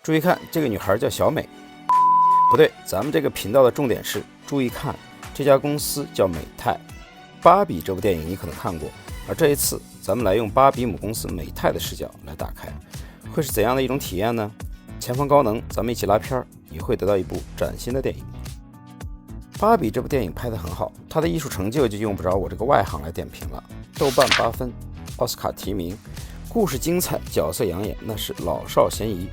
注意看，这个女孩叫小美。不对，咱们这个频道的重点是注意看，这家公司叫美泰。芭比这部电影你可能看过，而这一次咱们来用芭比母公司美泰的视角来打开，会是怎样的一种体验呢？前方高能，咱们一起拉片，你会得到一部崭新的电影。芭比这部电影拍得很好，它的艺术成就就用不着我这个外行来点评了。豆瓣8分，奥斯卡提名，故事精彩，角色养眼，那是老少咸宜。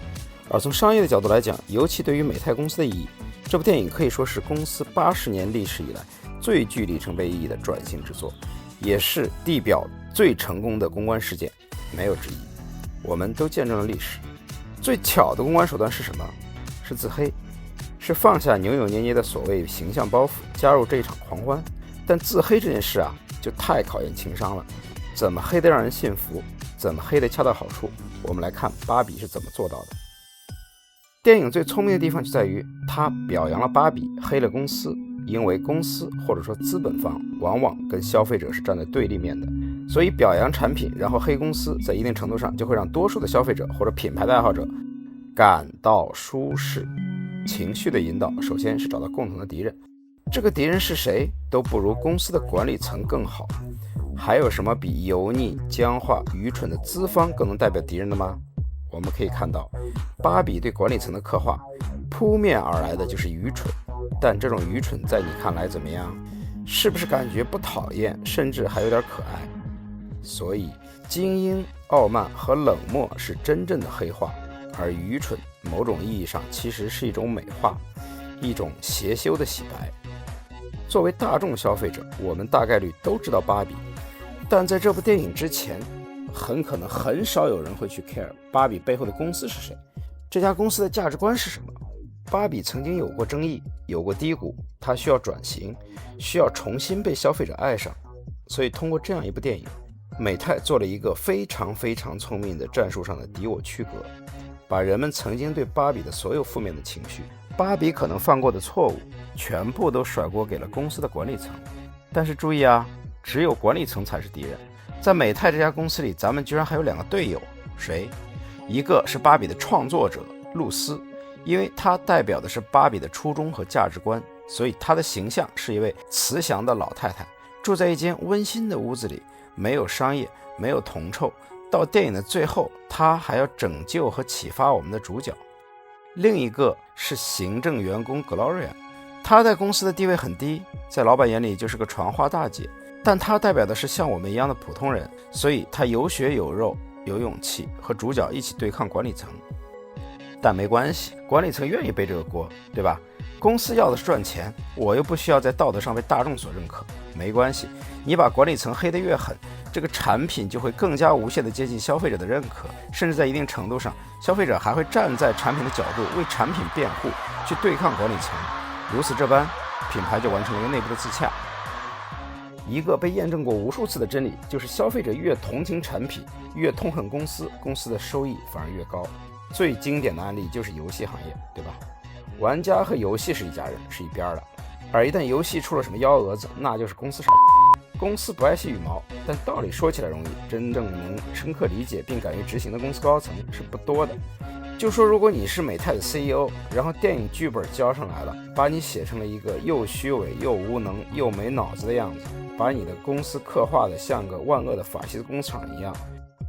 而从商业的角度来讲，尤其对于美泰公司的意义，这部电影可以说是公司80年历史以来最具里程碑意义的转型之作，也是地表最成功的公关事件，没有之一。我们都见证了历史。最巧的公关手段是什么？是自黑，是放下扭扭捏捏的所谓形象包袱，加入这一场狂欢。但自黑这件事啊，就太考验情商了。怎么黑得让人信服？怎么黑得恰到好处？我们来看芭比是怎么做到的。电影最聪明的地方就在于，他表扬了芭比，黑了公司，因为公司或者说资本方往往跟消费者是站在对立面的，所以表扬产品，然后黑公司，在一定程度上就会让多数的消费者或者品牌的爱好者感到舒适。情绪的引导，首先是找到共同的敌人，这个敌人是谁都不如公司的管理层更好。还有什么比油腻、僵化、愚蠢的资方更能代表敌人的吗？我们可以看到，芭比对管理层的刻画，扑面而来的就是愚蠢。但这种愚蠢在你看来怎么样？是不是感觉不讨厌，甚至还有点可爱？所以精英、傲慢和冷漠是真正的黑化，而愚蠢某种意义上其实是一种美化，一种邪修的洗白。作为大众消费者，我们大概率都知道芭比，但在这部电影之前，很可能很少有人会去 care 芭比背后的公司是谁，这家公司的价值观是什么。芭比曾经有过争议，有过低谷，它需要转型，需要重新被消费者爱上。所以通过这样一部电影，美泰做了一个非常非常聪明的战术上的敌我区隔，把人们曾经对芭比的所有负面的情绪，芭比可能犯过的错误，全部都甩锅给了公司的管理层。但是注意啊，只有管理层才是敌人。在美泰这家公司里，咱们居然还有2个队友，谁？一个是芭比的创作者露丝，因为她代表的是芭比的初衷和价值观，所以她的形象是一位慈祥的老太太，住在一间温馨的屋子里，没有商业，没有铜臭。到电影的最后，她还要拯救和启发我们的主角。另一个是行政员工 Gloria， 她在公司的地位很低，在老板眼里就是个传话大姐，但她代表的是像我们一样的普通人，所以她有血有肉，有勇气和主角一起对抗管理层。但没关系，管理层愿意背这个锅，对吧？公司要的是赚钱，我又不需要在道德上被大众所认可。没关系，你把管理层黑得越狠，这个产品就会更加无限地接近消费者的认可，甚至在一定程度上，消费者还会站在产品的角度为产品辩护，去对抗管理层。如此这般，品牌就完成了一个内部的自洽。一个被验证过无数次的真理，就是消费者越同情产品，越痛恨公司，公司的收益反而越高。最经典的案例就是游戏行业，对吧？玩家和游戏是一家人，是一边的，而一旦游戏出了什么幺蛾子，那就是公司傻。公司不爱惜羽毛，但道理说起来容易，真正能深刻理解并敢于执行的公司高层是不多的。就说如果你是美泰的 CEO， 然后电影剧本交上来了，把你写成了一个又虚伪又无能又没脑子的样子，把你的公司刻画的像个万恶的法西斯工厂一样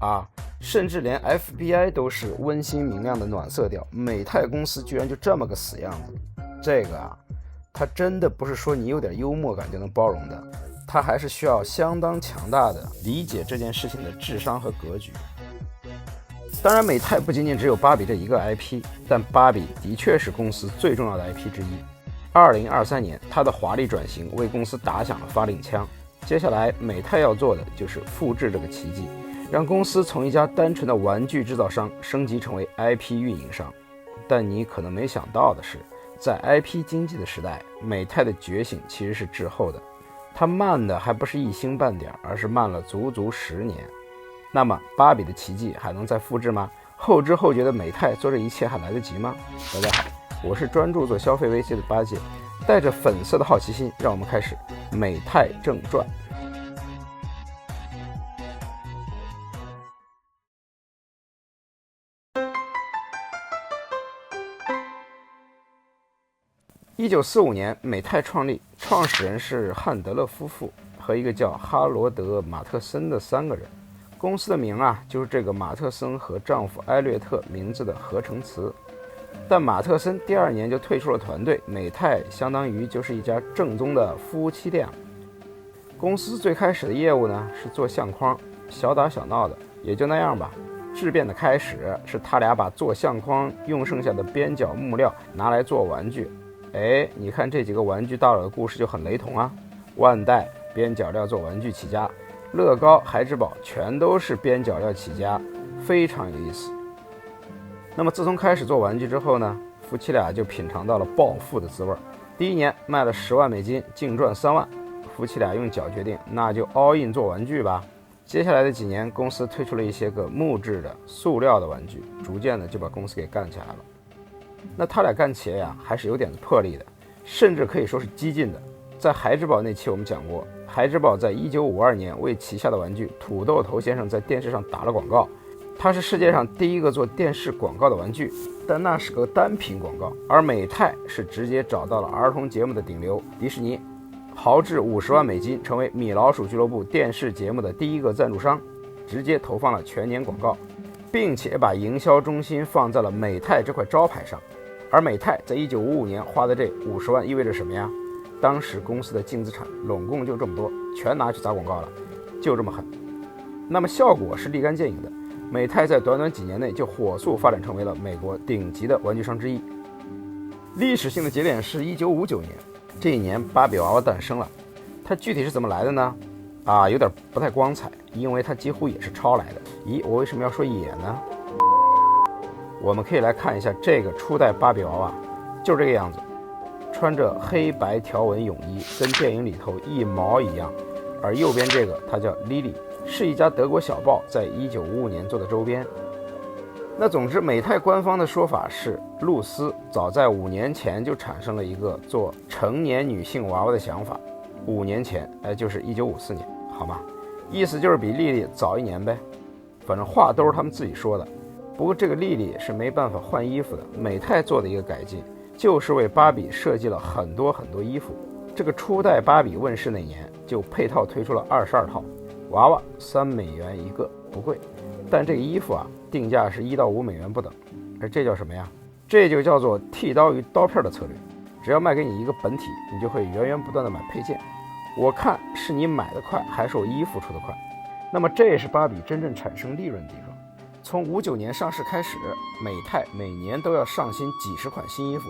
啊，甚至连 FBI 都是温馨明亮的暖色调，美泰公司居然就这么个死样子。这个啊，它真的不是说你有点幽默感就能包容的，它还是需要相当强大的理解这件事情的智商和格局。当然，美泰不仅仅只有芭比这一个 IP， 但芭比的确是公司最重要的 IP 之一。2023年，它的华丽转型为公司打响了发令枪。接下来，美泰要做的就是复制这个奇迹，让公司从一家单纯的玩具制造商升级成为 IP 运营商。但你可能没想到的是，在 IP 经济的时代，美泰的觉醒其实是滞后的。它慢的还不是一星半点，而是慢了足足10年。那么芭比的奇迹还能再复制吗？后知后觉的美泰做这一切还来得及吗？大家好，我是专注做消费危机的八戒，带着粉色的好奇心，让我们开始美泰正传。1945年，美泰创立，创始人是汉德勒夫妇和一个叫哈罗德·马特森的3个人。公司的名就是这个马特森和丈夫埃略特名字的合成词。但马特森第2年就退出了团队，美泰相当于就是一家正宗的夫妻店。公司最开始的业务呢是做相框，小打小闹的，也就那样吧。质变的开始是他俩把做相框用剩下的边角木料拿来做玩具。你看这几个玩具大佬的故事就很雷同啊。万代边角料做玩具起家，乐高、孩之宝全都是边角料起家，非常有意思。那么自从开始做玩具之后呢，夫妻俩就品尝到了暴富的滋味。第1年卖了10万美金，净赚3万。夫妻俩用脚决定，那就 all in 做玩具吧。接下来的几年，公司推出了一些个木质的、塑料的玩具，逐渐的就把公司给干起来了。那他俩干企业还是有点子魄力的，甚至可以说是激进的。在孩之宝那期我们讲过，孩之宝在1952年为旗下的玩具土豆头先生在电视上打了广告。他是世界上第一个做电视广告的玩具，但那是个单品广告。而美泰是直接找到了儿童节目的顶流迪士尼，豪掷50万美金，成为米老鼠俱乐部电视节目的第一个赞助商，直接投放了全年广告，并且把营销中心放在了美泰这块招牌上。而美泰在1955年花的这50万意味着什么呀？当时公司的净资产拢共就这么多，全拿去砸广告了，就这么狠。那么效果是立竿见影的，美泰在短短几年内就火速发展成为了美国顶级的玩具商之一。历史性的节点是1959年，这一年芭比娃娃诞生了。它具体是怎么来的呢？有点不太光彩，因为它几乎也是抄来的。咦，我为什么要说也呢？我们可以来看一下这个初代芭比娃娃，就是这个样子，穿着黑白条纹泳衣，跟电影里头一毛一样。而右边这个它叫 Lily， 是一家德国小报在1955年做的周边。那总之，美泰官方的说法是，露丝早在5年前就产生了一个做成年女性娃娃的想法。5年前，就是1954年，好吗？意思就是比莉莉早1年呗。反正话都是他们自己说的。不过这个莉莉是没办法换衣服的，美泰做的一个改进，就是为芭比设计了很多衣服。这个初代芭比问世那年，就配套推出了22套娃娃，3美元一个，不贵。但这个衣服定价是1到5美元不等。而这叫什么呀？这就叫做剃刀与刀片的策略。只要卖给你一个本体，你就会源源不断的买配件。我看是你买的快，还是我衣服出的快。那么这也是芭比真正产生利润的地方。从59年上市开始，美泰每年都要上新几十款新衣服。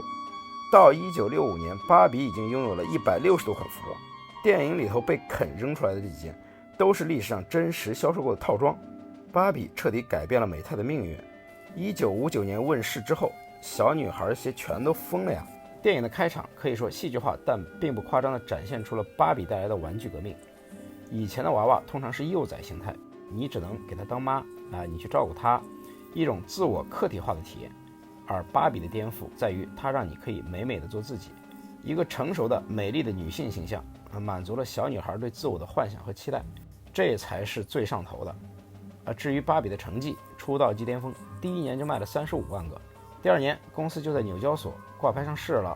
到1965年，芭比已经拥有了160多款服装。电影里头被啃扔出来的这几件，都是历史上真实销售过的套装。芭比彻底改变了美泰的命运。1959年问世之后，小女孩鞋全都疯了呀。电影的开场可以说戏剧化，但并不夸张地展现出了芭比带来的玩具革命。以前的娃娃通常是幼崽形态，你只能给她当妈，你去照顾她，一种自我客体化的体验。而芭比的颠覆在于，它让你可以美美的做自己，一个成熟的美丽的女性形象，满足了小女孩对自我的幻想和期待，这才是最上头的。至于芭比的成绩，出道即巅峰，第1年就卖了35万个，第2年公司就在纽交所挂牌上市了。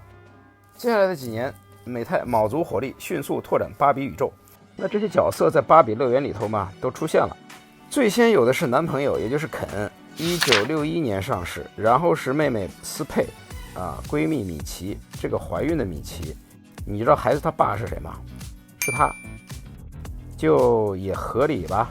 接下来的几年，美泰卯足火力，迅速拓展芭比宇宙。那这些角色在芭比乐园里头都出现了。最先有的是男朋友，也就是肯，1961年上市，然后是妹妹斯佩，闺蜜米奇，这个怀孕的米奇。你知道孩子他爸是谁吗？是他，就也合理吧。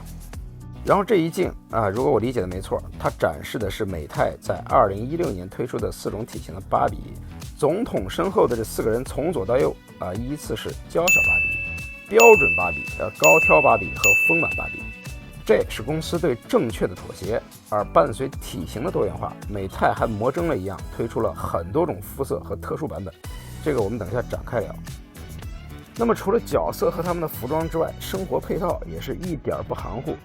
然后这一镜如果我理解的没错，它展示的是美泰在2016年推出的4种体型的芭比。总统身后的这4个人从左到右依次是娇小芭比、标准芭比、高挑芭比和丰满芭比。这是公司对正确的妥协。而伴随体型的多元化，美泰还魔怔了一样，推出了很多种肤色和特殊版本。这个我们等一下展开聊。那么除了角色和他们的服装之外，生活配套也是一点不含糊。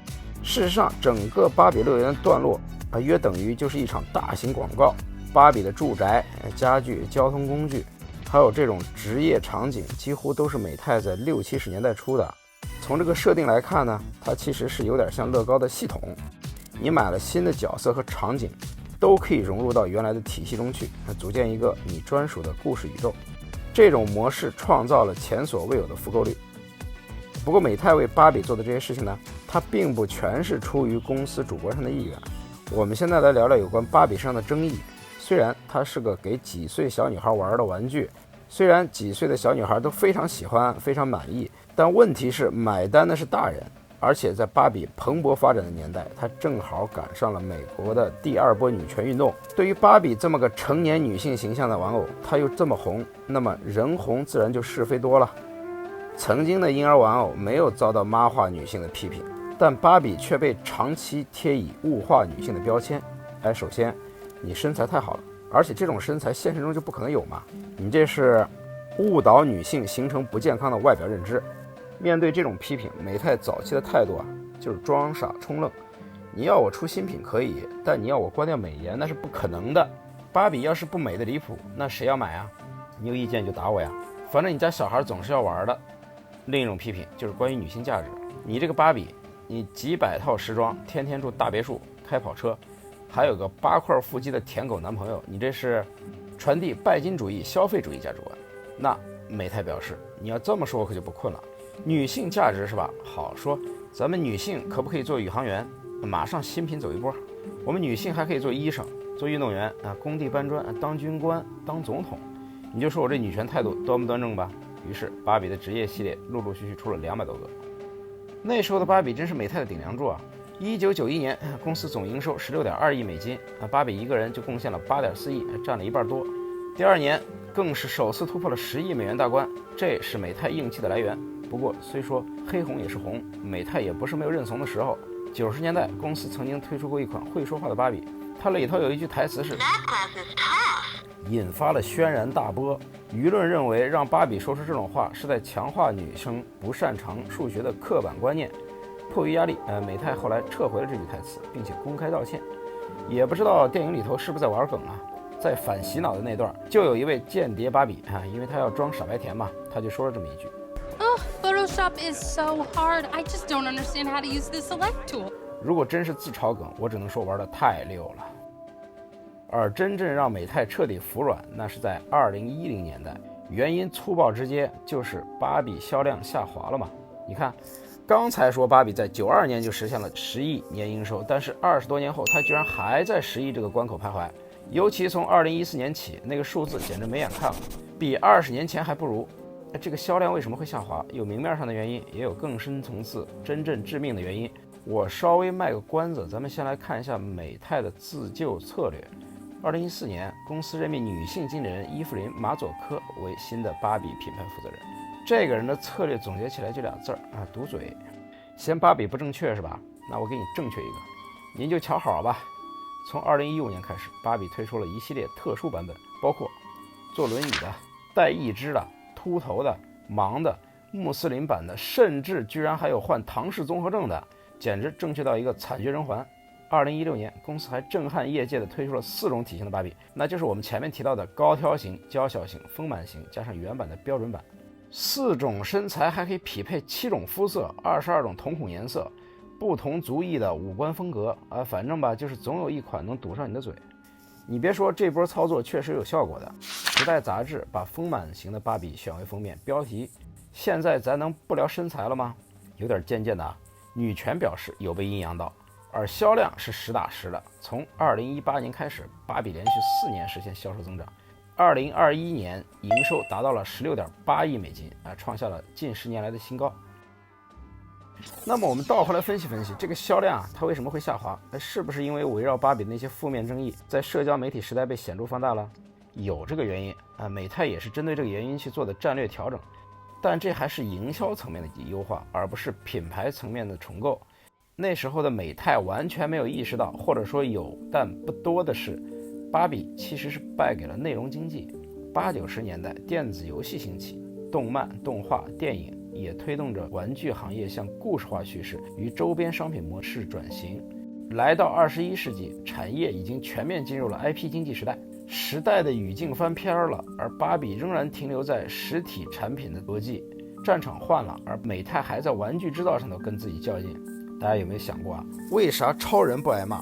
事实上，整个芭比乐园的段落约等于就是一场大型广告。芭比的住宅、家具、交通工具，还有这种职业场景，几乎都是美泰在60、70年代出的。从这个设定来看呢，它其实是有点像乐高的系统。你买了新的角色和场景，都可以融入到原来的体系中去，组建一个你专属的故事宇宙。这种模式创造了前所未有的复购率。不过美泰为芭比做的这些事情呢，它并不全是出于公司主观上的意愿。我们现在来聊聊有关芭比身上的争议。虽然它是个给几岁小女孩玩的玩具，虽然几岁的小女孩都非常喜欢非常满意，但问题是买单的是大人。而且在芭比蓬勃发展的年代，它正好赶上了美国的第二波女权运动。对于芭比这么个成年女性形象的玩偶，它又这么红，那么人红自然就是非多了。曾经的婴儿玩偶没有遭到妈化女性的批评，但芭比却被长期贴以物化女性的标签。首先你身材太好了，而且这种身材现实中就不可能有嘛，你这是误导女性形成不健康的外表认知。面对这种批评，美泰早期的态度就是装傻充愣。你要我出新品可以，但你要我关掉美颜那是不可能的。芭比要是不美的离谱，那谁要买啊？你有意见就打我呀，反正你家小孩总是要玩的。另一种批评就是关于女性价值，你这个芭比，你几百套时装，天天住大别墅，开跑车，还有个8块腹肌的舔狗男朋友，你这是传递拜金主义消费主义价值观。那美泰表示，你要这么说我可就不困了。女性价值是吧？好说，咱们女性可不可以做宇航员？马上新品走一波。我们女性还可以做医生、做运动员工地搬砖、当军官、当总统。你就说我这女权态度端不端正吧？于是芭比的职业系列陆陆续续出了200多个。那时候的芭比真是美泰的顶梁柱啊！1991年，公司总营收16.2亿美金，芭比一个人就贡献了8.4亿，占了一半多。第2年更是首次突破了10亿美元大关，这是美泰硬气的来源。不过虽说黑红也是红，美泰也不是没有认怂的时候。90年代，公司曾经推出过一款会说话的芭比，它里头有一句台词是引发了轩然大波。舆论认为让芭比说出这种话是在强化女生不擅长数学的刻板观念。迫于压力，美泰后来撤回了这句台词，并且公开道歉。也不知道电影里头是不是在玩梗啊？在反洗脑的那段，就有一位间谍芭比因为他要装傻白甜嘛，他就说了这么一句：Photoshop is so hard. I just don't understand how to use this select tool. 如果真是自嘲梗，我只能说玩得太溜了。而真正让美泰彻底服软，那是在2010年代，原因粗暴直接，就是芭比销量下滑了嘛。你看，刚才说芭比在92年就实现了10亿年营收，但是20多年后，它居然还在10亿这个关口徘徊。尤其从2014年起，那个数字简直没眼看了，比20年前还不如。这个销量为什么会下滑？有明面上的原因，也有更深层次、真正致命的原因。我稍微卖个关子，咱们先来看一下美泰的自救策略。2014年，公司任命女性经理人伊芙琳·马佐科为新的芭比品牌负责人。这个人的策略总结起来就2字堵嘴。嫌芭比不正确是吧？那我给你正确一个，您就瞧好吧。从2015年开始，芭比推出了一系列特殊版本，包括坐轮椅的、带义肢的、秃头的、盲的、穆斯林版的，甚至居然还有患唐氏综合症的，简直正确到一个惨绝人寰。2016年，公司还震撼业界的推出了4种体型的芭比，那就是我们前面提到的高挑型、娇小型、丰满型，加上原版的标准版。4种身材还可以匹配7种肤色、22种瞳孔颜色，不同族裔的五官风格反正吧，就是总有一款能堵上你的嘴。你别说，这波操作确实有效果的。时代杂志把丰满型的芭比选为封面，标题：现在咱能不聊身材了吗？有点渐渐的女权表示有被阴阳到。而销量是实打实的，从2018年开始，芭比连续4年实现销售增长。2021年营收达到了16.8亿美金创下了近10年来的新高。那么我们倒回来分析分析，这个销量它为什么会下滑？是不是因为围绕芭比的那些负面争议在社交媒体时代被显著放大了？有这个原因美泰也是针对这个原因去做的战略调整，但这还是营销层面的优化，而不是品牌层面的重构。那时候的美泰完全没有意识到，或者说有但不多的是，芭比其实是败给了内容经济。80、90年代电子游戏兴起，动漫、动画、电影也推动着玩具行业向故事化叙事与周边商品模式转型。来到21世纪，产业已经全面进入了 IP 经济时代，时代的语境翻篇了，而芭比仍然停留在实体产品的逻辑，战场换了，而美泰还在玩具制造上头跟自己较劲。大家有没有想过为啥超人不挨骂？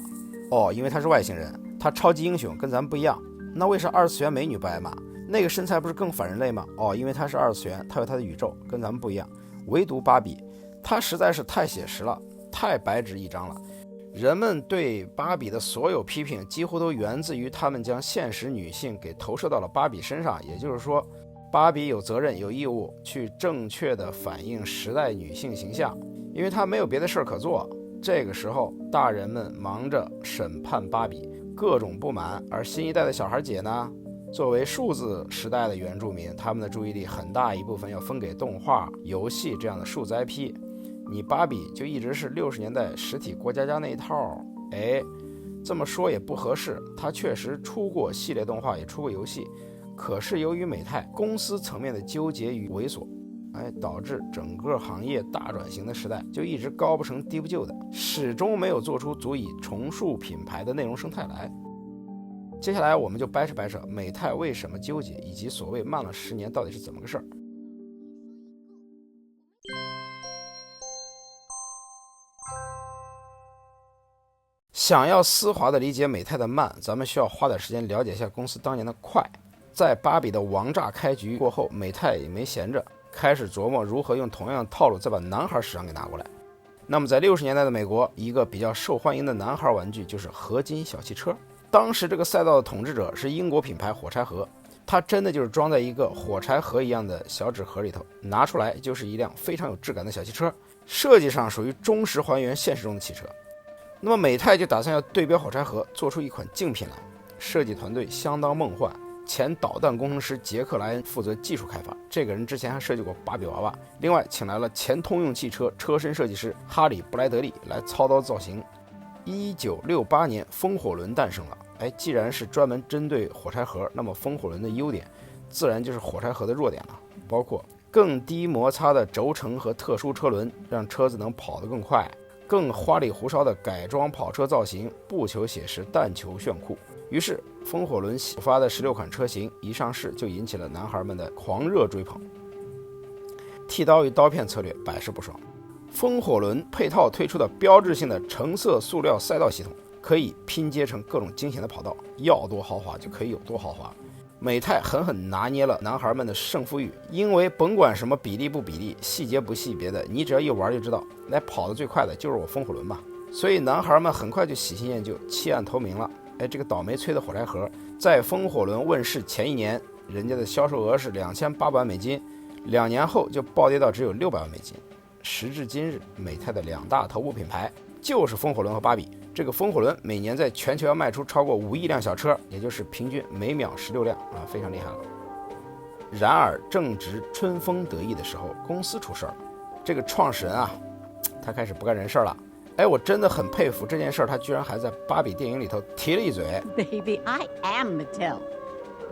因为他是外星人，他超级英雄跟咱们不一样。那为啥二次元美女不挨骂？那个身材不是更反人类吗？因为它是二次元，它有它的宇宙，跟咱们不一样。唯独芭比，它实在是太写实了，太白纸一张了。人们对芭比的所有批评，几乎都源自于他们将现实女性给投射到了芭比身上。也就是说，芭比有责任有义务去正确的反映时代女性形象，因为她没有别的事儿可做。这个时候，大人们忙着审判芭比，各种不满，而新一代的小孩姐呢，作为数字时代的原住民，他们的注意力很大一部分要分给动画、游戏这样的数字 IP。你芭比就一直是60年代实体过家家那一套，这么说也不合适，它确实出过系列动画，也出过游戏，可是由于美泰公司层面的纠结与猥琐，导致整个行业大转型的时代就一直高不成低不就的，始终没有做出足以重塑品牌的内容生态来。接下来我们就掰扯掰扯美泰为什么纠结，以及所谓慢了10年到底是怎么个事儿。想要丝滑地理解美泰的慢，咱们需要花点时间了解一下公司当年的快。在芭比的王炸开局过后，美泰也没闲着，开始琢磨如何用同样的套路再把男孩时尚给拿过来。那么在60年代的美国，一个比较受欢迎的男孩玩具就是合金小汽车。当时这个赛道的统治者是英国品牌火柴盒，它真的就是装在一个火柴盒一样的小纸盒里头，拿出来就是一辆非常有质感的小汽车，设计上属于忠实还原现实中的汽车。那么美泰就打算要对标火柴盒，做出一款竞品来。设计团队相当梦幻，前导弹工程师杰克莱恩负责技术开发，这个人之前还设计过芭比娃娃。另外请来了前通用汽车车身设计师哈里布莱德利来操刀造型。1968年风火轮诞生了。既然是专门针对火柴盒，那么风火轮的优点自然就是火柴盒的弱点了，包括更低摩擦的轴承和特殊车轮，让车子能跑得更快，更花里胡哨的改装跑车造型，不求写实，但求炫酷。于是风火轮首发的16款车型一上市，就引起了男孩们的狂热追捧。剃刀与刀片策略百试不爽。风火轮配套推出的标志性的橙色塑料赛道系统，可以拼接成各种惊险的跑道，要多豪华就可以有多豪华。美泰狠狠拿捏了男孩们的胜负欲，因为甭管什么比例不比例，细节不细别的，你只要一玩就知道，来跑得最快的就是我风火轮嘛。所以男孩们很快就喜新厌旧，弃暗投明了。这个倒霉催的火柴盒，在风火轮问世前1年，人家的销售额是2800万美金，2年后就暴跌到只有600万美金。时至今日，美泰的2大头部品牌就是风火轮和芭比。这个风火轮每年在全球要卖出超过5亿辆小车，也就是平均每秒16辆非常厉害了。然而正值春风得意的时候，公司出事儿了。这个创始人他开始不干人事了。我真的很佩服这件事儿，他居然还在芭比电影里头提了一嘴。Baby, I am Mattel.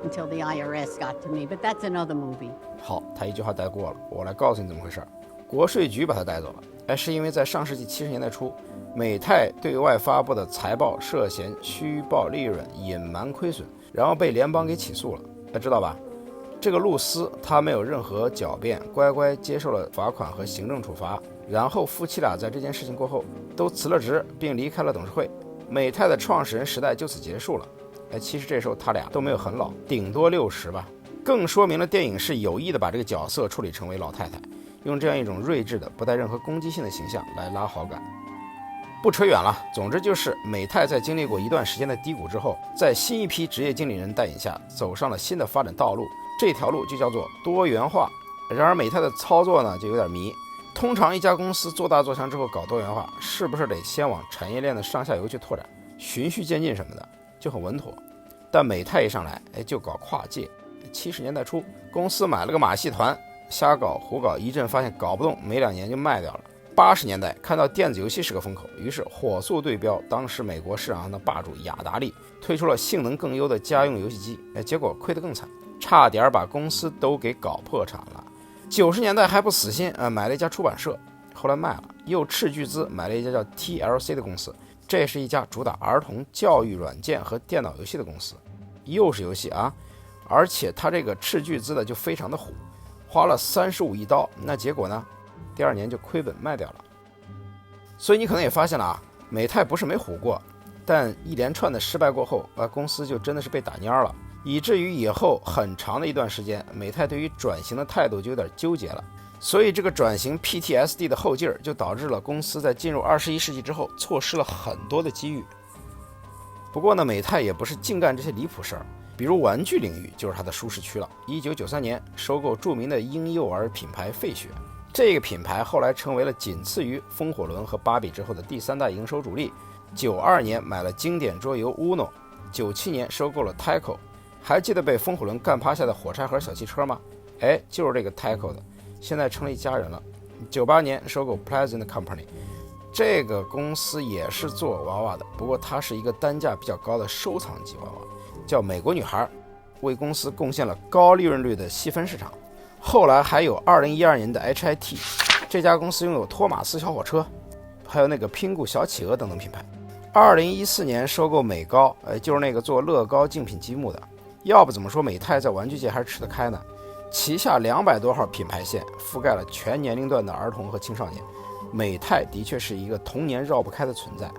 Until the IRS got to me, but that's another movie. 好，他一句话带过了，我来告诉你怎么回事。国税局把他带走了。是因为在上世纪70年代初，美泰对外发布的财报涉嫌虚报利润、隐瞒亏损，然后被联邦给起诉了。知道吧？这个露丝他没有任何狡辩，乖乖接受了罚款和行政处罚。然后夫妻俩在这件事情过后都辞了职，并离开了董事会。美泰的创始人时代就此结束了。其实这时候他俩都没有很老，顶多60吧。更说明了电影是有意的把这个角色处理成为老太太，用这样一种睿智的、不带任何攻击性的形象来拉好感。不扯远了，总之就是美泰在经历过一段时间的低谷之后，在新一批职业经理人带领下，走上了新的发展道路。这条路就叫做多元化。然而美泰的操作呢，就有点迷。通常一家公司做大做强之后搞多元化，是不是得先往产业链的上下游去拓展，循序渐进什么的，就很稳妥。但美泰一上来，就搞跨界。70年代初，公司买了个马戏团，瞎搞胡搞一阵，发现搞不动，没2年就卖掉了。80年代看到电子游戏是个风口，于是火速对标当时美国市场上的霸主雅达利，推出了性能更优的家用游戏机。结果亏得更惨，差点把公司都给搞破产了。90年代还不死心，买了一家出版社，后来卖了，又斥巨资买了一家叫 TLC 的公司，这是一家主打儿童教育软件和电脑游戏的公司，又是游戏而且他这个斥巨资的就非常的虎，花了35亿刀，那结果呢，第2年就亏本卖掉了。所以你可能也发现了美泰不是没虎过，但一连串的失败过后，公司就真的是被打蔫了。以至于以后很长的一段时间，美泰对于转型的态度就有点纠结了。所以这个转型 PTSD 的后劲儿，就导致了公司在进入21世纪之后错失了很多的机遇。不过呢，美泰也不是净干这些离谱事儿，比如玩具领域就是它的舒适区了。1993年收购著名的婴幼儿品牌费雪，这个品牌后来成为了仅次于风火轮和芭比之后的第3大营收主力。92年买了经典桌游 Uno，97年收购了 Tyco。还记得被风火轮干趴下的火柴盒小汽车吗？就是这个 Tyco 的，现在成了一家人了。98年收购 Pleasant Company， 这个公司也是做娃娃的，不过它是一个单价比较高的收藏级娃娃，叫美国女孩，为公司贡献了高利润率的细分市场。后来还有2012年的 HIT， 这家公司拥有托马斯小火车，还有那个拼谷小企鹅等等品牌。2014年收购美高，就是那个做乐高竞品积木的。要不怎么说美泰在玩具界还是吃得开呢？旗下200多号品牌线，覆盖了全年龄段的儿童和青少年。美泰的确是一个童年绕不开的存在，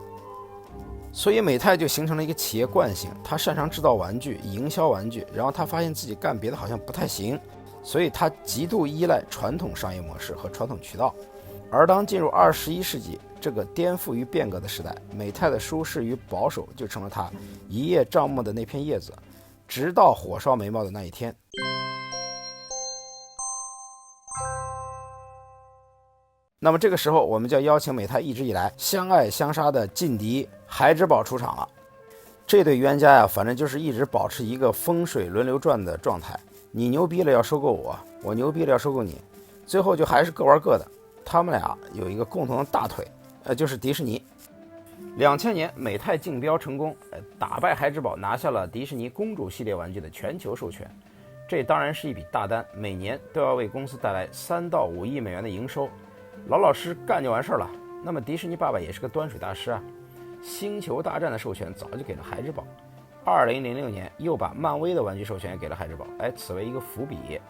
所以美泰就形成了一个企业惯性，他擅长制造玩具、营销玩具，然后他发现自己干别的好像不太行，所以他极度依赖传统商业模式和传统渠道。而当进入21世纪这个颠覆与变革的时代，美泰的舒适与保守就成了他一叶障目的那片叶子，直到火烧眉毛的那一天。那么这个时候，我们就要邀请美泰一直以来相爱相杀的劲敌孩之宝出场了。这对冤家呀，反正就是一直保持一个风水轮流转的状态。你牛逼了要收购我，我牛逼了要收购你，最后就还是各玩各的。他们俩有一个共同的大腿，就是迪士尼。2000年，美泰竞标成功，打败孩之宝，拿下了迪士尼公主系列玩具的全球授权。这当然是一笔大单，每年都要为公司带来3到5亿美元的营收。老老实干就完事儿了。那么迪士尼爸爸也是个端水大师啊，星球大战的授权早就给了孩之宝，2006年又把漫威的玩具授权给了孩之宝，此为一个伏笔。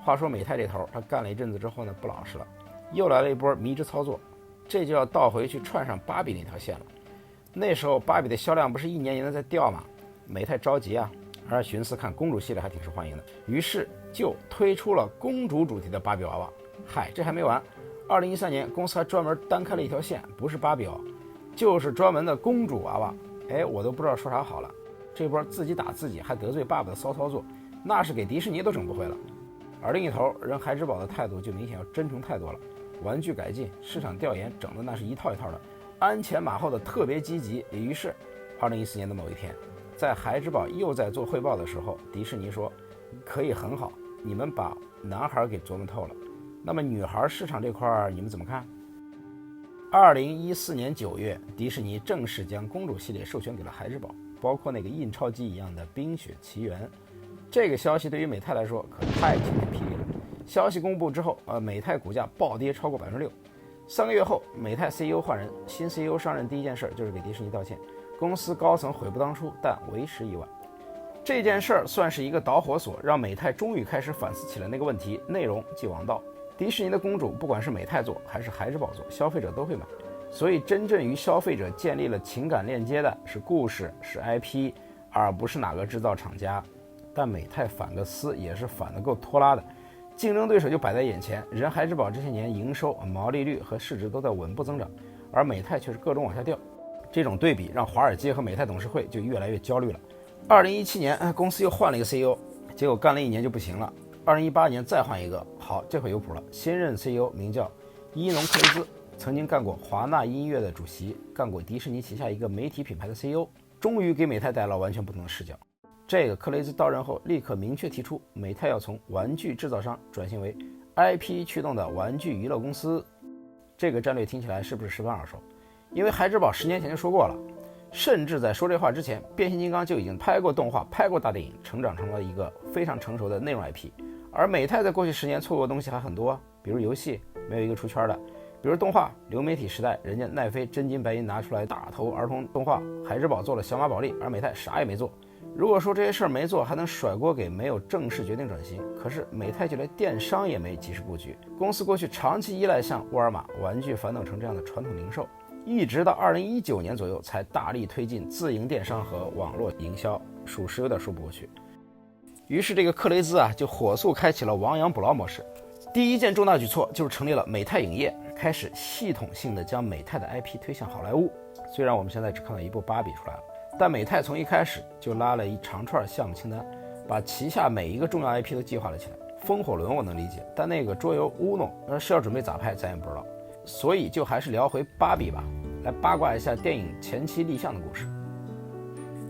话说美泰这头，他干了一阵子之后呢，不老实了，又来了一波迷之操作，这就要倒回去串上芭比那条线了。那时候芭比的销量不是一年年的在掉吗？美泰着急啊，而寻思看公主系列还挺受欢迎的，于是就推出了公主主题的芭比娃娃。嗨，这还没完，2013年公司还专门单开了一条线，不是芭比哦，就是专门的公主娃娃。我都不知道说啥好了。这波自己打自己还得罪爸爸的骚操作，那是给迪士尼都整不会了。而另一头，人孩之宝的态度就明显要真诚太多了，玩具改进、市场调研整的那是一套一套的，鞍前马后的特别积极。于是2014年的某一天，在孩之宝又在做汇报的时候，迪士尼说可以很好，你们把男孩给琢磨透了，那么女孩市场这块你们怎么看？2014年9月，迪士尼正式将公主系列授权给了孩之宝，包括那个印钞机一样的冰雪奇缘。这个消息对于美泰来说可太晴天霹雳了。消息公布之后，美泰股价暴跌超过6%。3个月后，美泰 CEO 换人，新 CEO 上任第一件事就是给迪士尼道歉，公司高层悔不当初，但为时已晚。这件事算是一个导火索，让美泰终于开始反思起了那个问题：内容即王道。迪士尼的公主，不管是美泰做还是孩之宝做，消费者都会买。所以真正与消费者建立了情感链接的是故事，是 IP， 而不是哪个制造厂家。但美泰反个思也是反得够拖拉的，竞争对手就摆在眼前，人孩之宝这些年营收、毛利率和市值都在稳步增长，而美泰却是各种往下掉。这种对比让华尔街和美泰董事会就越来越焦虑了。2017年，公司又换了一个 CEO， 结果干了1年就不行了。2018年再换一个，好，这回有谱了。新任 CEO 名叫伊农克雷兹，曾经干过华纳音乐的主席，干过迪士尼旗下一个媒体品牌的 CEO， 终于给美泰带来了完全不同的视角。这个克雷兹到任后，立刻明确提出，美泰要从玩具制造商转型为 IP 驱动的玩具娱乐公司。这个战略听起来是不是十分耳熟？因为孩之宝10年前就说过了，甚至在说这话之前，变形金刚就已经拍过动画、拍过大电影，成长成了一个非常成熟的内容 IP。而美泰在过去10年错过的东西还很多，比如游戏没有一个出圈的，比如动画流媒体时代，人家奈飞真金白银拿出来大头儿童动画，孩之宝做了小马宝莉，而美泰啥也没做。如果说这些事儿没做，还能甩锅给没有正式决定转型，可是美泰就连电商也没及时布局。公司过去长期依赖像沃尔玛、玩具反斗城这样的传统零售，一直到2019年左右才大力推进自营电商和网络营销，属实有点说不过去。于是这个克雷兹啊就火速开启了亡羊补牢模式。第一件重大举措就是成立了美泰影业，开始系统性的将美泰的 IP 推向好莱坞。虽然我们现在只看到一部芭比出来了，但美泰从一开始就拉了一长串项目清单，把旗下每一个重要 IP 都计划了起来。风火轮我能理解，但那个桌游 Uno 是要准备咋拍咱也不知道。所以就还是聊回芭比吧，来八卦一下电影前期立项的故事。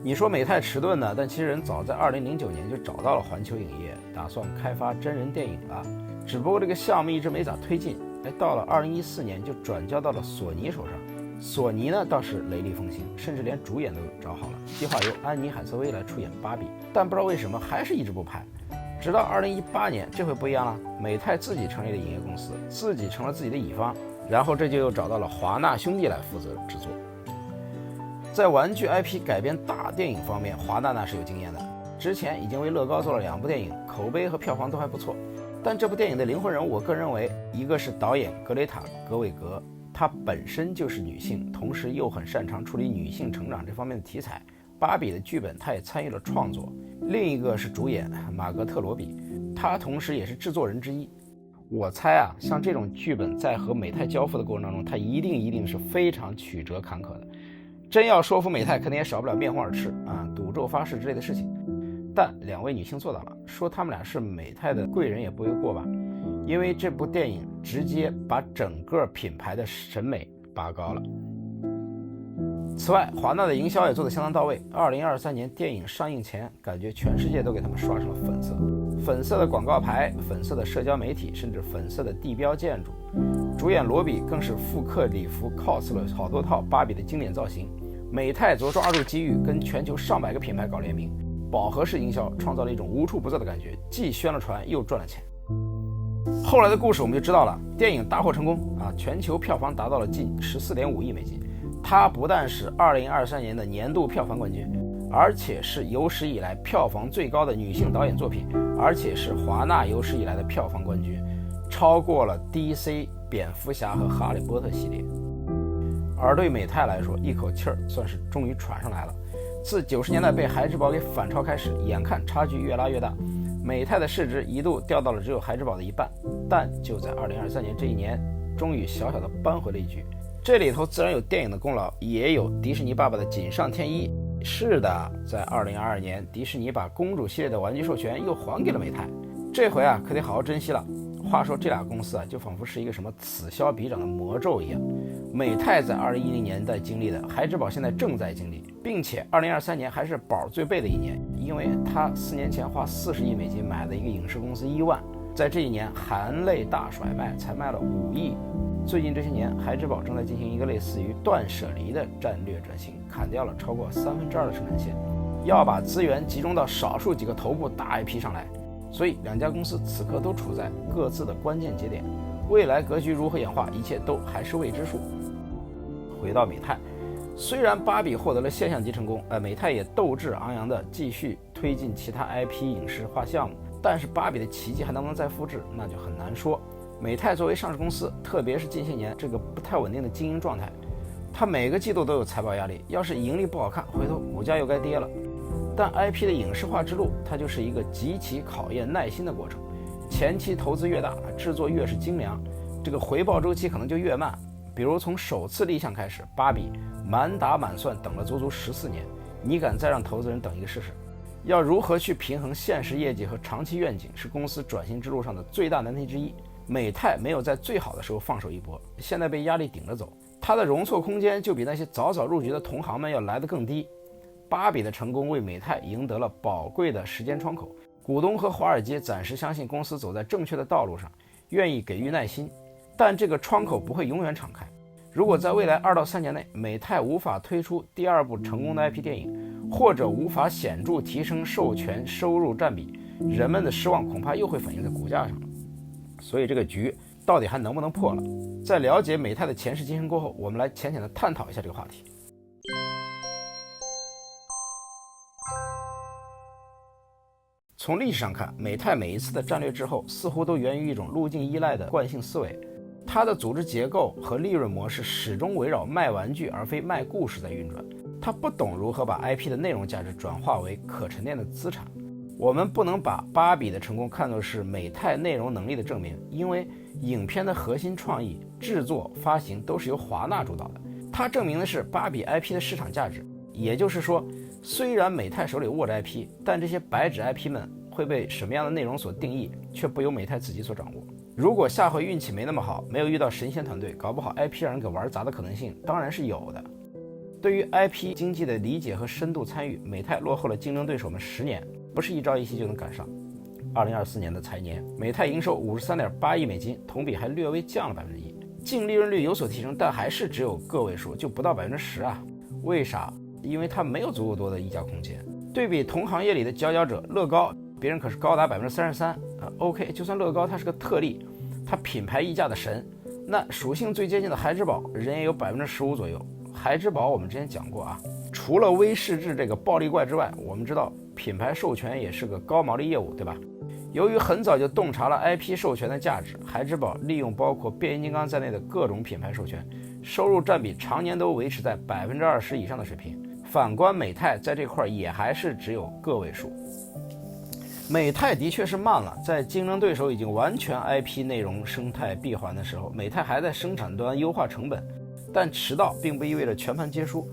你说美泰迟钝呢，但其实人早在2009年就找到了环球影业，打算开发真人电影了。只不过这个项目一直没咋推进，到了2014年就转交到了索尼手上。索尼呢倒是雷厉风行，甚至连主演都找好了，计划由安妮海瑟薇来出演芭比，但不知道为什么还是一直不拍。直到2018年，这回不一样了，美泰自己成立了影业公司，自己成了自己的乙方，然后这就又找到了华纳兄弟来负责制作。在玩具 IP 改编大电影方面，华纳那是有经验的，之前已经为乐高做了2部电影，口碑和票房都还不错。但这部电影的灵魂人物，我个人认为，一个是导演格雷塔·格韦格，她本身就是女性，同时又很擅长处理女性成长这方面的题材。芭比的剧本她也参与了创作。另一个是主演马格特·罗比，她同时也是制作人之一。我猜啊，像这种剧本在和美泰交付的过程当中，它一定是非常曲折坎坷的。真要说服美泰，肯定也少不了面红耳赤啊、赌咒发誓之类的事情。但2位女性做到了，说她们俩是美泰的贵人也不为过吧。因为这部电影直接把整个品牌的审美拔高了。此外，华纳的营销也做得相当到位。2023年电影上映前，感觉全世界都给他们刷成了粉色，粉色的广告牌，粉色的社交媒体，甚至粉色的地标建筑。主演罗比更是复刻礼服 cos 了好多套芭比的经典造型。美泰则抓住机遇，跟全球上百个品牌搞联名，饱和式营销，创造了一种无处不在的感觉，既宣了传又赚了钱。后来的故事我们就知道了，电影大获成功啊，全球票房达到了近14.5亿美金。它不但是2023年的年度票房冠军，而且是有史以来票房最高的女性导演作品，而且是华纳有史以来的票房冠军，超过了 DC 蝙蝠侠和哈利波特系列。而对美泰来说，一口气儿算是终于喘上来了。自90年代被孩之宝给反超开始，眼看差距越拉越大，美泰的市值一度掉到了只有孩之宝的一半。但就在2023年这一年，终于小小的扳回了一局。这里头自然有电影的功劳，也有迪士尼爸爸的锦上添衣。是的，在2022年，迪士尼把公主系列的玩具授权又还给了美泰，这回啊可得好好珍惜了。话说这俩公司啊，就仿佛是一个什么此消彼长的魔咒一样。美泰在2010年代经历的，孩之宝现在正在经历，并且2023年还是宝最背的一年，因为他4年前花40亿美金买了一个影视公司伊万，在这一年含泪大甩卖，才卖了5亿。最近这些年，孩之宝正在进行一个类似于断舍离的战略转型，砍掉了超过2/3的生产线，要把资源集中到少数几个头部大 IP 上来。所以2家公司此刻都处在各自的关键节点，未来格局如何演化，一切都还是未知数。回到美泰，虽然芭比获得了现象级成功，美泰也斗志昂扬地继续推进其他 IP 影视化项目，但是芭比的奇迹还能不能再复制，那就很难说。美泰作为上市公司，特别是近些年这个不太稳定的经营状态，它每个季度都有财报压力，要是盈利不好看，回头股价又该跌了。但 IP 的影视化之路，它就是一个极其考验耐心的过程。前期投资越大，制作越是精良，这个回报周期可能就越慢。比如从首次立项开始，芭比满打满算等了足足14年，你敢再让投资人等一个试试？要如何去平衡现实业绩和长期愿景，是公司转型之路上的最大难题之一。美泰没有在最好的时候放手一搏，现在被压力顶着走，它的容错空间就比那些早早入局的同行们要来得更低。芭比的成功为美泰赢得了宝贵的时间窗口，股东和华尔街暂时相信公司走在正确的道路上，愿意给予耐心，但这个窗口不会永远敞开。如果在未来2到3年内，美泰无法推出第2部成功的 IP 电影，或者无法显著提升授权收入占比，人们的失望恐怕又会反映在股价上了。所以这个局到底还能不能破了？在了解美泰的前世今生过后，我们来浅浅的探讨一下这个话题。从历史上看，美泰每一次的战略滞后，似乎都源于一种路径依赖的惯性思维。它的组织结构和利润模式始终围绕卖玩具而非卖故事在运转。它不懂如何把 IP 的内容价值转化为可沉淀的资产。我们不能把芭比的成功看作是美泰内容能力的证明，因为影片的核心创意、制作、发行都是由华纳主导的。它证明的是芭比 IP 的市场价值。也就是说，虽然美泰手里握着 IP， 但这些白纸 IP 们会被什么样的内容所定义，却不由美泰自己所掌握。如果下回运气没那么好，没有遇到神仙团队，搞不好 IP 让人给玩砸的可能性当然是有的。对于 IP 经济的理解和深度参与，美泰落后了竞争对手们10年，不是一朝一夕就能赶上。2024年的财年，美泰营收53.8亿美金，同比还略微降了1%，净利润率有所提升，但还是只有个位数，就不到10%啊。为啥？因为它没有足够多的溢价空间。对比同行业里的佼佼者乐高，别人可是高达33%。OK， 就算乐高它是个特例，它品牌溢价的神，那属性最接近的孩之宝人也有15%左右。孩之宝我们之前讲过啊，除了威士忌这个暴力怪之外，我们知道品牌授权也是个高毛利业务，对吧？由于很早就洞察了 IP 授权的价值，孩之宝利用包括变形金刚在内的各种品牌授权，收入占比常年都维持在20%以上的水平。反观美泰在这块也还是只有个位数。美泰的确是慢了，在竞争对手已经完全 IP 内容生态闭环的时候，美泰还在生产端优化成本。但迟到并不意味着全盘皆输，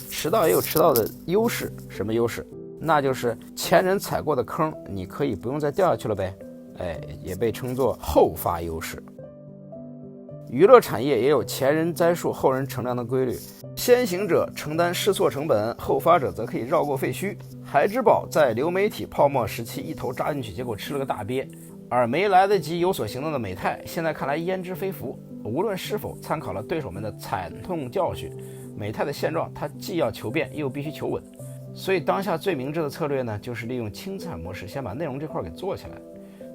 迟到也有迟到的优势。什么优势？那就是前人踩过的坑，你可以不用再掉下去了呗。也被称作后发优势。娱乐产业也有前人栽树后人乘凉的规律，先行者承担试错成本，后发者则可以绕过废墟。孩之宝在流媒体泡沫时期一头扎进去，结果吃了个大鳖，而没来得及有所行动的美泰，现在看来焉知非福。无论是否参考了对手们的惨痛教训，美泰的现状它既要求变又必须求稳。所以当下最明智的策略呢，就是利用轻资产模式先把内容这块给做起来。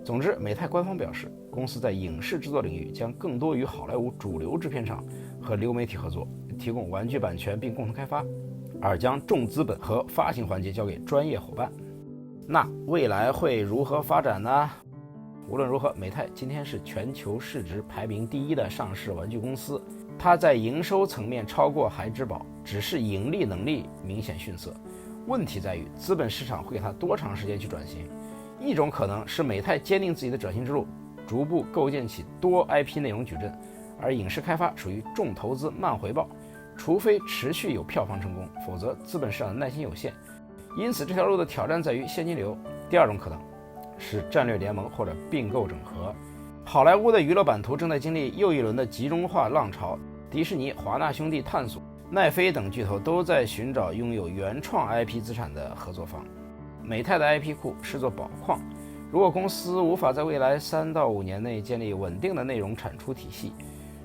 总之，美泰官方表示，公司在影视制作领域将更多与好莱坞主流制片厂和流媒体合作，提供玩具版权并共同开发，而将重资本和发行环节交给专业伙伴。那未来会如何发展呢？无论如何，美泰今天是全球市值排名第1的上市玩具公司，它在营收层面超过孩之宝，只是盈利能力明显逊色。问题在于资本市场会给它多长时间去转型。一种可能是美泰坚定自己的转型之路，逐步构建起多 IP 内容矩阵，而影视开发属于重投资慢回报，除非持续有票房成功，否则资本市场的耐心有限。因此这条路的挑战在于现金流。第二种可能是战略联盟或者并购整合。好莱坞的娱乐版图正在经历又一轮的集中化浪潮，迪士尼、华纳兄弟、探索、奈飞等巨头都在寻找拥有原创 IP 资产的合作方。美泰的 IP 库视作宝矿，如果公司无法在未来3到5年内建立稳定的内容产出体系，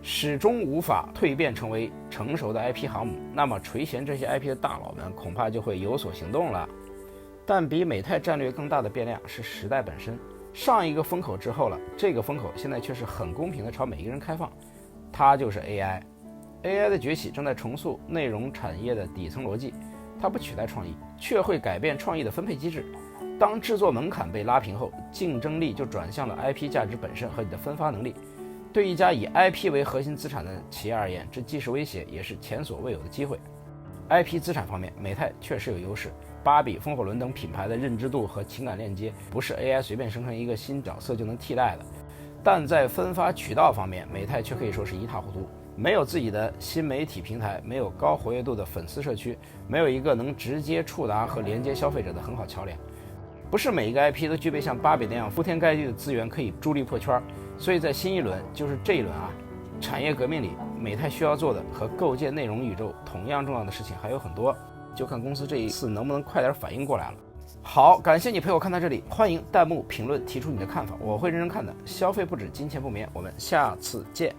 始终无法蜕变成为成熟的 IP 航母，那么垂涎这些 IP 的大佬们恐怕就会有所行动了。但比美泰战略更大的变量是时代本身，上一个风口之后了，这个风口现在却是很公平的朝每一个人开放，它就是 AI。AI 的崛起正在重塑内容产业的底层逻辑，它不取代创意，却会改变创意的分配机制。当制作门槛被拉平后，竞争力就转向了 IP 价值本身和你的分发能力。对一家以 IP 为核心资产的企业而言，这既是威胁，也是前所未有的机会。IP 资产方面，美泰确实有优势，芭比、风火轮等品牌的认知度和情感链接，不是 AI 随便生成一个新角色就能替代的。但在分发渠道方面，美泰却可以说是一塌糊涂。没有自己的新媒体平台，没有高活跃度的粉丝社区，没有一个能直接触达和连接消费者的很好桥梁。不是每一个 IP 都具备像芭比那样铺天盖地的资源可以助力破圈，所以在新一轮，就是这一轮啊，产业革命里，美泰需要做的和构建内容宇宙同样重要的事情还有很多，就看公司这一次能不能快点反应过来了。好，感谢你陪我看到这里，欢迎弹幕评论提出你的看法，我会认真看的。消费不止，金钱不眠，我们下次见。